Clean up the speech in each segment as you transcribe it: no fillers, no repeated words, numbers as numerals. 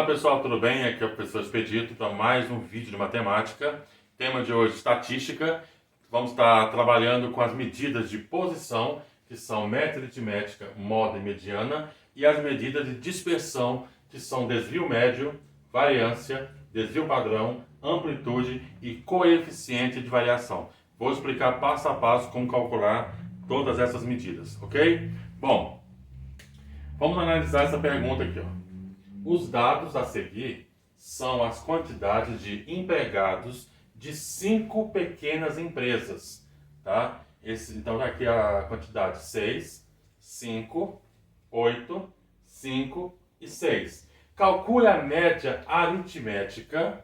pessoal, tudo bem? Aqui é o professor Expedito para mais um vídeo de matemática. Tema de hoje, estatística. Vamos estar trabalhando com as medidas de posição, que são média aritmética, moda e mediana, e as medidas de dispersão, que são desvio médio, variância, desvio padrão, amplitude e coeficiente de variação. Vou explicar passo a passo como calcular todas essas medidas, ok? Bom, vamos analisar essa pergunta aqui, ó. Os dados a seguir são as quantidades de empregados de 5 pequenas empresas, tá? Então, aqui a quantidade 6, 5, 8, 5 e 6. Calcule a média aritmética,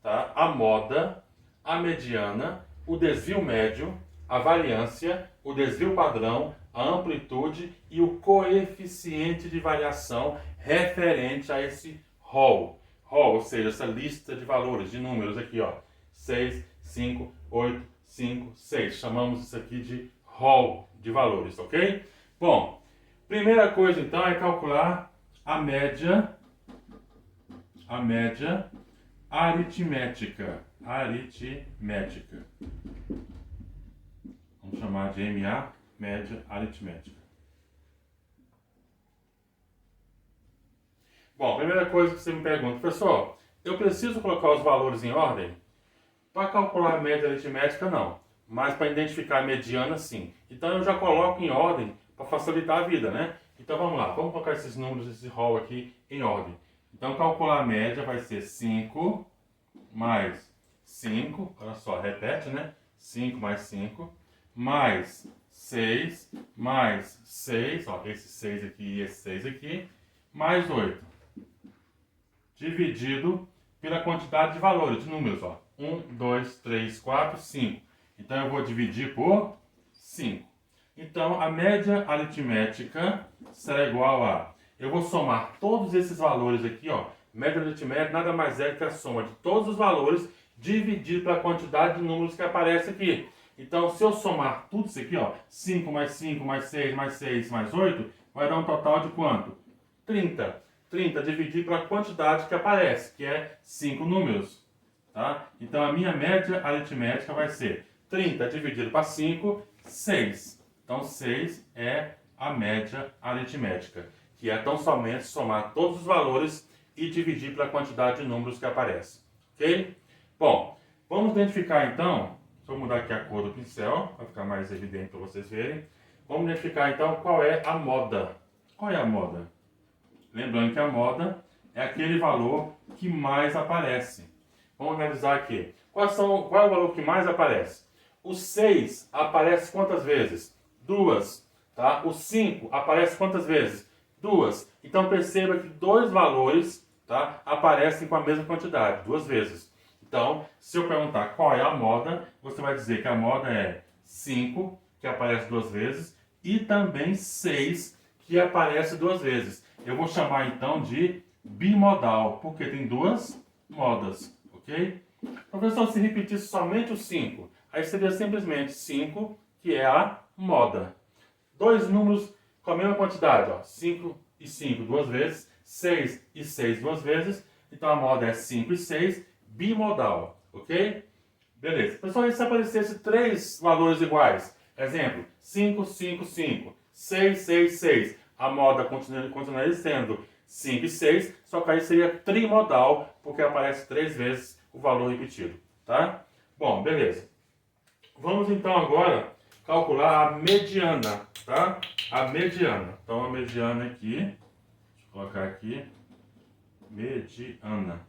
tá? A moda, a mediana, o desvio médio, a variância, o desvio padrão, a amplitude e o coeficiente de variação referente a esse rol. Rol, ou seja, essa lista de valores, de números aqui, ó. 6, 5, 8, 5, 6. Chamamos isso aqui de rol de valores, ok? Bom, primeira coisa então é calcular a média aritmética. Vamos chamar de MA, média aritmética. Bom, primeira coisa que você me pergunta, professor, eu preciso colocar os valores em ordem? Para calcular a média aritmética, não. Mas para identificar a mediana, sim. Então eu já coloco em ordem para facilitar a vida, né? Então vamos lá, vamos colocar esses números, esse rol aqui em ordem. Então calcular a média vai ser 5 mais 5, olha só, repete, né? 5 mais 5, mais 6, mais 6, ó, esse 6 aqui e esse 6 aqui, mais 8. Dividido pela quantidade de valores, de números, ó. 1, 2, 3, 4, 5. Então eu vou dividir por 5. Então a média aritmética será igual a... Eu vou somar todos esses valores aqui, ó. Média aritmética nada mais é que a soma de todos os valores dividido pela quantidade de números que aparece aqui. Então, se eu somar tudo isso aqui, ó, 5 mais 5 mais 6 mais 6 mais 8, vai dar um total de quanto? 30. 30 dividido pela quantidade que aparece, que é 5 números. Tá? Então, a minha média aritmética vai ser 30 dividido para 5, 6. Então, 6 é a média aritmética, que é tão somente somar todos os valores e dividir pela quantidade de números que aparece. Ok? Bom, vamos identificar então, deixa eu mudar aqui a cor do pincel, para ficar mais evidente para vocês verem. Vamos identificar então qual é a moda. Qual é a moda? Lembrando que a moda é aquele valor que mais aparece. Vamos analisar aqui. Qual é o valor que mais aparece? O 6 aparece quantas vezes? 2. Tá? O 5 aparece quantas vezes? 2. Então perceba que dois valores, tá, aparecem com a mesma quantidade, 2 vezes. Então, se eu perguntar qual é a moda, você vai dizer que a moda é 5, que aparece 2 vezes, e também 6, que aparece 2 vezes. Eu vou chamar então de bimodal, porque tem duas modas, ok? Professor, se repetisse somente o 5, aí seria simplesmente 5, que é a moda. Dois números com a mesma quantidade, ó, 5 e 5 2 vezes, 6 e 6 2 vezes, então a moda é 5 e 6, bimodal, ok? Beleza. Pessoal, e se aparecesse 3 valores iguais? Exemplo, 5, 5, 5, 6, 6, 6. A moda continuaria sendo 5 e 6, só que aí seria trimodal, porque aparece 3 vezes o valor repetido, tá? Bom, beleza. Vamos então agora calcular a mediana, tá? A mediana. Então a mediana aqui, deixa eu colocar aqui, mediana.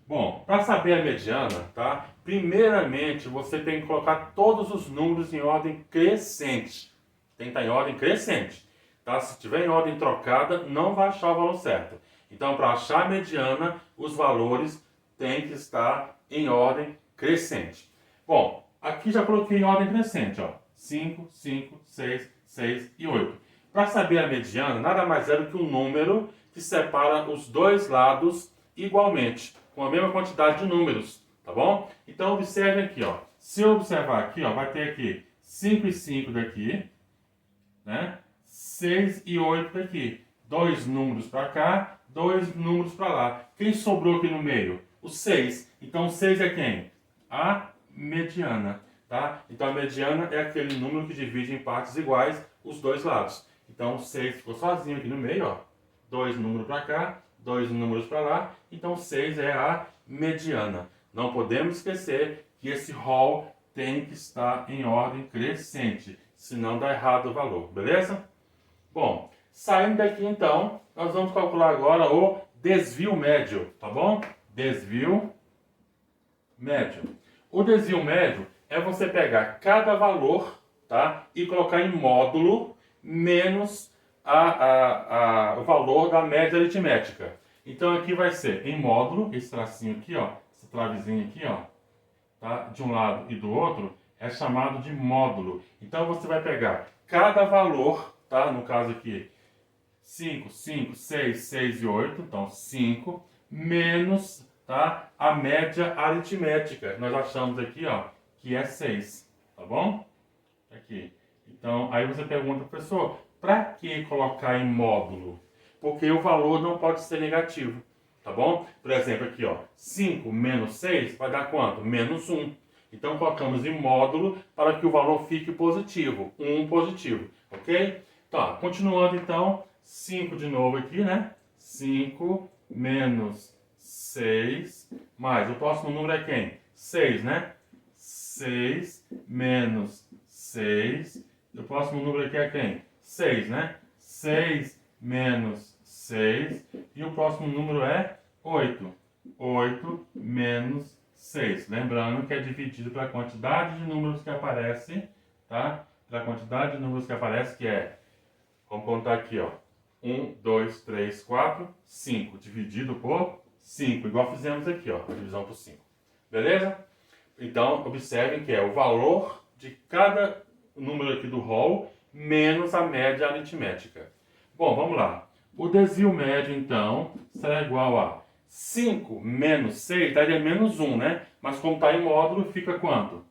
Bom, para saber a mediana, tá? Primeiramente, você tem que colocar todos os números em ordem crescente. Tem que estar em ordem crescente, tá? Se estiver em ordem trocada, não vai achar o valor certo. Então, para achar a mediana, os valores têm que estar em ordem crescente. Bom, aqui já coloquei em ordem crescente, ó. 5, 5, 6, 6 e 8. Para saber a mediana, nada mais é do que um número que separa os dois lados igualmente, com a mesma quantidade de números, tá bom? Então observe aqui, ó. Se eu observar aqui, ó, vai ter aqui 5 e 5 daqui, né? 6 e 8 daqui. Dois números para cá, dois números para lá. Quem sobrou aqui no meio? O 6. Então, 6 é quem? A mediana, tá? Então, a mediana é aquele número que divide em partes iguais os dois lados. Então, o 6 ficou sozinho aqui no meio, ó. Dois números para cá, dois números para lá. Então, 6 é a mediana. Não podemos esquecer que esse rol tem que estar em ordem crescente, senão dá errado o valor, beleza? Bom, saindo daqui então, nós vamos calcular agora o desvio médio, tá bom? Desvio médio. O desvio médio é você pegar cada valor, tá? E colocar em módulo menos o valor da média aritmética. Então aqui vai ser em módulo, esse tracinho aqui, ó, esse travezinho aqui, ó, tá? De um lado e do outro, é chamado de módulo. Então você vai pegar cada valor, tá? No caso aqui, 5, 5, 6, 6 e 8, então 5, menos, tá? A média aritmética. Nós achamos aqui, ó, que é 6, tá bom? Aqui. Então, aí você pergunta, professor, para que colocar em módulo? Porque o valor não pode ser negativo, tá bom? Por exemplo, aqui, ó, 5 menos 6 vai dar quanto? Menos 1. Então, colocamos em módulo para que o valor fique positivo, 1 positivo, ok? Tá, continuando então, 5 de novo aqui, né? 5 menos 6, mais, o próximo número é quem? 6, né? 6 menos 6, o próximo número aqui é quem? 6, né? 6 menos 6, e o próximo número é 8. 8 menos 6. Lembrando que é dividido pela quantidade de números que aparece, tá? Pela quantidade de números que aparece, que é, vamos contar aqui, ó. 1, 2, 3, 4, 5. Dividido por 5. Igual fizemos aqui, ó. A divisão por 5. Beleza? Então, observem que é o valor de cada número aqui do rol menos a média aritmética. Bom, vamos lá. O desvio médio, então, será igual a 5 menos 6, daria menos 1, né? Mas como está em módulo, fica quanto?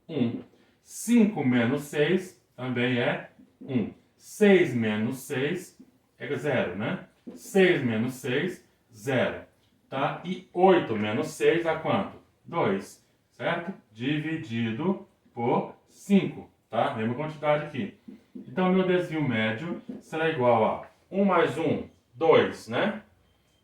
1. 5 menos 6 também é 1. 6 menos 6 é 0, né? 6 menos 6, 0. Tá? E 8 menos 6 dá quanto? 2. Certo? Dividido por 5. Tá? Mesma quantidade aqui. Então, meu desvio médio será igual a 1 mais 1, 2, né?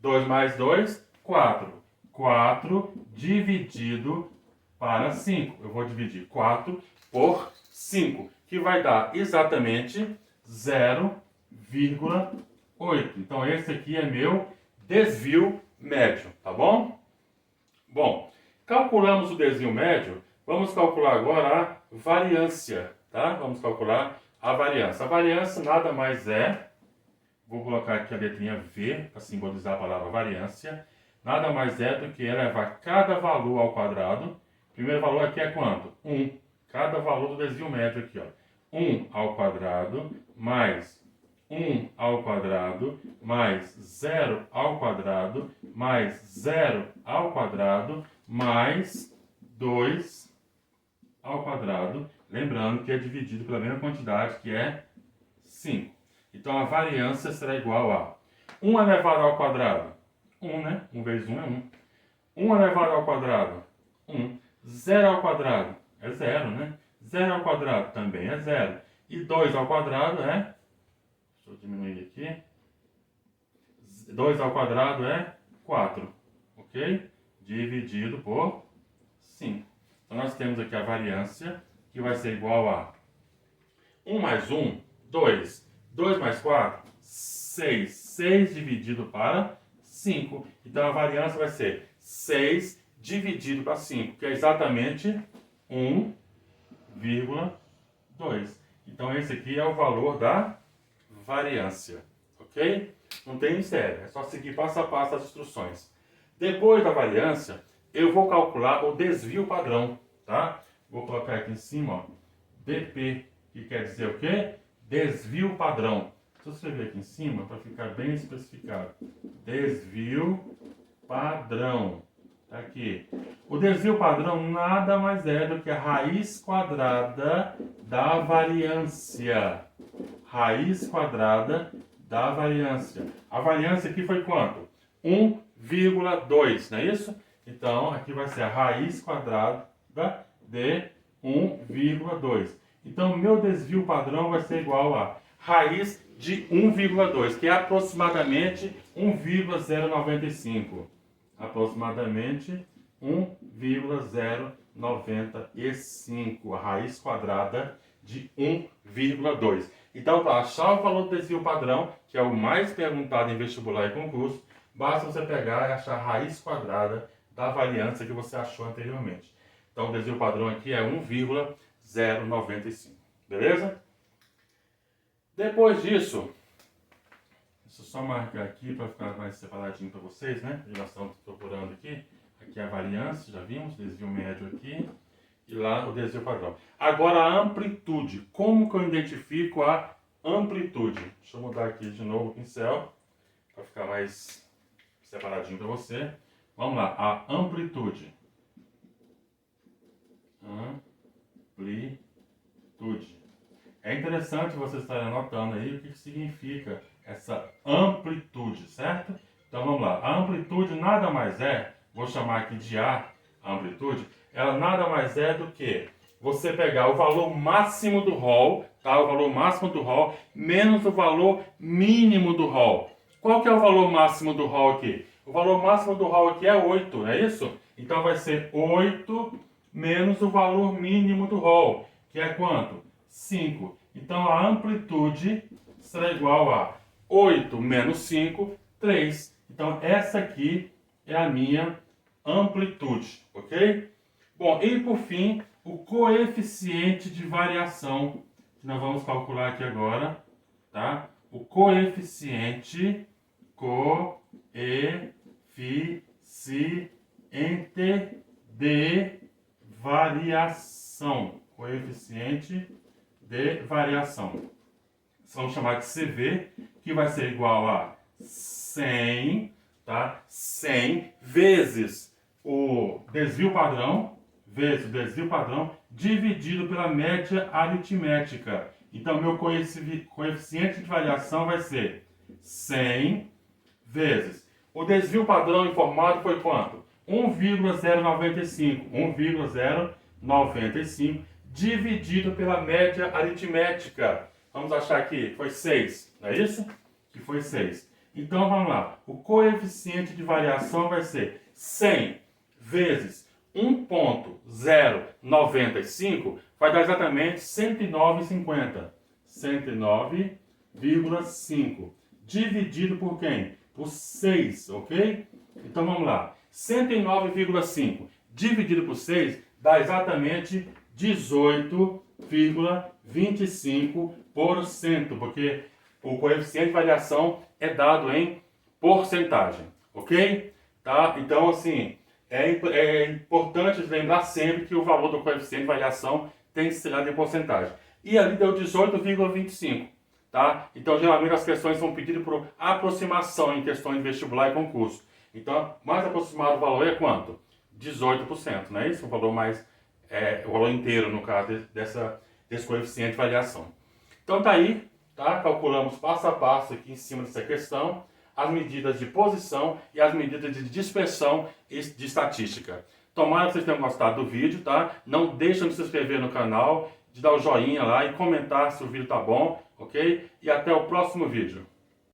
2 mais 2, 4. 4 dividido para 5. Eu vou dividir 4 por 5, que vai dar exatamente 0,8. Então, esse aqui é meu desvio médio, tá bom? Bom, calculamos o desvio médio, vamos calcular agora a variância, tá? Vamos calcular a variância. A variância nada mais é, vou colocar aqui a letrinha V para simbolizar a palavra variância, nada mais é do que elevar cada valor ao quadrado. O primeiro valor aqui é quanto? 1. Cada valor do desvio médio aqui, ó. 1 ao quadrado mais 1 ao quadrado mais 0 ao quadrado mais 0 ao quadrado mais 2 ao quadrado. Lembrando que é dividido pela mesma quantidade, que é 5. Então, a variância será igual a 1 elevado ao quadrado, 1, né? 1 vezes 1 é 1. 1 elevado ao quadrado, 1. 0 ao quadrado é 0, né? 0 ao quadrado também é 0. E 2 ao quadrado é... Deixa eu diminuir aqui. 2 ao quadrado é 4, ok? Dividido por 5. Então, nós temos aqui a variância, que vai ser igual a 1 mais 1, 2. 2 mais 4, 6. 6 dividido para 5. Então, a variância vai ser 6 dividido para 5, que é exatamente 1,2. Então, esse aqui é o valor da variância, ok? Não tem mistério, é só seguir passo a passo as instruções. Depois da variância, eu vou calcular o desvio padrão, tá? Vou colocar aqui em cima, ó, DP, que quer dizer o quê? Desvio padrão. Deixa eu escrever aqui em cima para ficar bem especificado. Desvio padrão. Tá aqui. O desvio padrão nada mais é do que a raiz quadrada da variância. Raiz quadrada da variância. A variância aqui foi quanto? 1,2, não é isso? Então, aqui vai ser a raiz quadrada de 1,2. Então, o meu desvio padrão vai ser igual a raiz de 1,2, que é aproximadamente 1,095. Aproximadamente 1,095, a raiz quadrada de 1,2. Então, para achar o valor do desvio padrão, que é o mais perguntado em vestibular e concurso, basta você pegar e achar a raiz quadrada da variância que você achou anteriormente. Então, o desvio padrão aqui é 1,095. Beleza? Depois disso, deixa eu só marcar aqui para ficar mais separadinho para vocês, né? Já estamos procurando aqui. Aqui é a variância, já vimos, desvio médio aqui. E lá o desvio padrão. Agora a amplitude. Como que eu identifico a amplitude? Deixa eu mudar aqui de novo o pincel, para ficar mais separadinho para você. Vamos lá, a amplitude. Amplitude. É interessante vocês estarem anotando aí o que significa essa amplitude, certo? Então vamos lá. A amplitude nada mais é, vou chamar aqui de A, a amplitude, ela nada mais é do que você pegar o valor máximo do Hall, tá? O valor máximo do Hall menos o valor mínimo do Hall. Qual que é o valor máximo do Hall aqui? O valor máximo do Hall aqui é 8, é isso? Então vai ser 8 menos o valor mínimo do Hall, que é quanto? 5. Então a amplitude será igual a 8 menos 5, 3. Então essa aqui é a minha amplitude, ok? Bom, e por fim, o coeficiente de variação, que nós vamos calcular aqui agora, tá? O coeficiente de variação. Coeficiente de variação. Vamos chamar de CV, que vai ser igual a 100, tá? 100 vezes o desvio padrão, dividido pela média aritmética. Então, meu coeficiente de variação vai ser 100 vezes. O desvio padrão informado foi quanto? 1,095. 1,095 dividido pela média aritmética. Vamos achar aqui, foi 6, não é isso? Que foi 6. Então, vamos lá. O coeficiente de variação vai ser 100 vezes 1,095, vai dar exatamente 109,50. 109,5. Dividido por quem? Por 6, ok? Então, vamos lá. 109,5 dividido por 6 dá exatamente 18,25%, porque o coeficiente de variação é dado em porcentagem, ok? Tá? Então, assim, é importante lembrar sempre que o valor do coeficiente de variação tem que ser dado em porcentagem. E ali deu 18,25, tá? Então, geralmente as questões são pedidas por aproximação em questões de vestibular e concurso. Então, mais aproximado o valor é quanto? 18%, não é isso? O valor o valor inteiro, no caso, desse coeficiente de variação. Então, tá aí, tá? Calculamos passo a passo aqui em cima dessa questão, as medidas de posição e as medidas de dispersão de estatística. Tomara que vocês tenham gostado do vídeo, tá? Não deixem de se inscrever no canal, de dar o joinha lá e comentar se o vídeo tá bom, ok? E até o próximo vídeo.